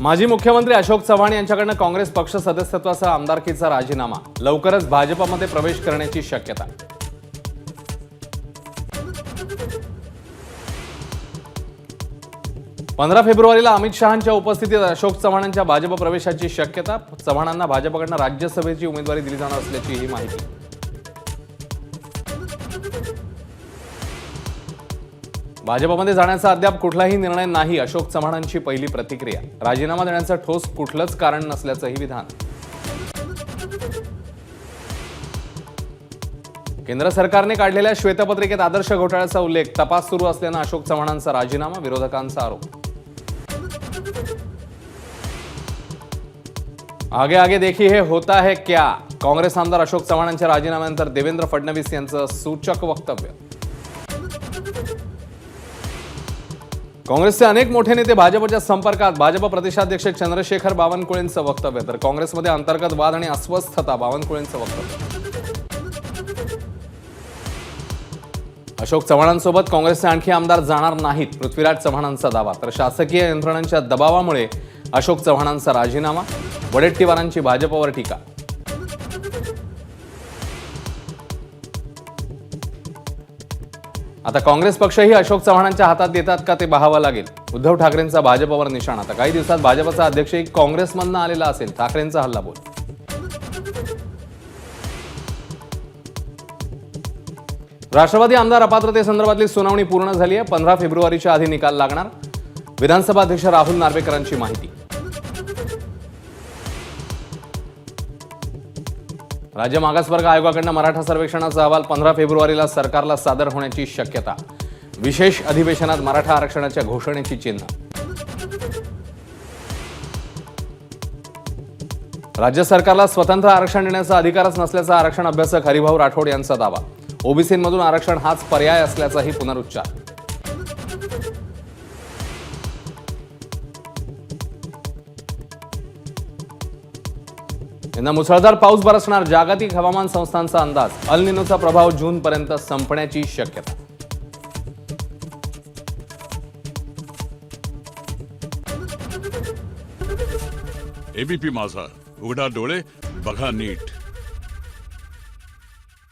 माजी मुख्यमंत्री अशोक चव्हाण यांच्याकडून काँग्रेस पक्ष सदस्यत्वाचा आमदारकीचा राजीनामा, लवकरच भाजपमध्ये प्रवेश करण्याची शक्यता। पंधरा फेब्रुवारीला अमित शहांच्या उपस्थितीत अशोक चव्हाणांच्या भाजप प्रवेशाची शक्यता। चव्हाणांना भाजपकडून राज्यसभेची उमेदवारी दिली जाणार असल्याची ही माहिती। भाजपमध्ये जाण्याचा अद्याप कुठलाही निर्णय नाही, अशोक चव्हाणांची पहिली प्रतिक्रिया। राजीनामा देण्याचं ठोस कुठलंच कारण नसल्याचंही विधान। केंद्र सरकारने काढलेल्या श्वेतपत्रिकेत आदर्श घोटाळ्याचा उल्लेख, तपास सुरू असल्यानं अशोक चव्हाणांचा राजीनामा, विरोधकांचा आरोप। आगे आगे देखिए हे होता है क्या, काँग्रेस आमदार अशोक चव्हाणांच्या राजीनाम्यानंतर देवेंद्र फडणवीस यांचं सूचक वक्तव्य। काँग्रेसचे अनेक मोठे नेते भाजपच्या संपर्कात, भाजप प्रदेशाध्यक्ष चंद्रशेखर बावनकुळेंचं वक्तव्य। तर काँग्रेसमध्ये अंतर्गत वाद आणि अस्वस्थता, बावनकुळेंचं वक्तव्य। अशोक चव्हाणांसोबत काँग्रेसचे आणखी आमदार जाणार नाहीत, पृथ्वीराज चव्हाणांचा दावा। तर शासकीय यंत्रणांच्या दबावामुळे अशोक चव्हाणांचा राजीनामा, वडेट्टीवारांची भाजपवर टीका। आता काँग्रेस पक्षही अशोक चव्हाणांच्या हातात देतात का ते पाहावं लागेल। उद्धव ठाकरेंचा भाजपवर निशाणा, आता काही दिवसात भाजपचा अध्यक्षही काँग्रेसमधनं आलेला असेल, ठाकरेंचा हल्लाबोल। राष्ट्रवादी आमदार अपात्रतेसंदर्भातली सुनावणी पूर्ण झाली आहे। 15 फेब्रुवारीच्या आधी निकाल लागणार, विधानसभा अध्यक्ष राहुल नार्वेकरांची माहिती। राज्य मागासवर्ग आयोगाकडून मराठा सर्वेक्षणाचा अहवाल 15 फेब्रुवारीला सरकारला सादर होण्याची शक्यता। विशेष अधिवेशनात मराठा आरक्षणाच्या घोषणेची चिन्ह। राज्य सरकारला स्वतंत्र आरक्षण देण्याचा अधिकारच नसल्याचा आरक्षण अभ्यासक हरिभाऊ राठोड यांचा दावा। ओबीसीमधून आरक्षण हाच पर्याय असल्याचाही पुनरुच्चार। यंदा मुसळधार पाऊस बरसणार, जागतिक हवामान संस्थांचा अंदाज। अल निनोचा प्रभाव जूनपर्यंत संपण्याची शक्यता। एबीपी माझा, उघडा डोळे बघा नीट।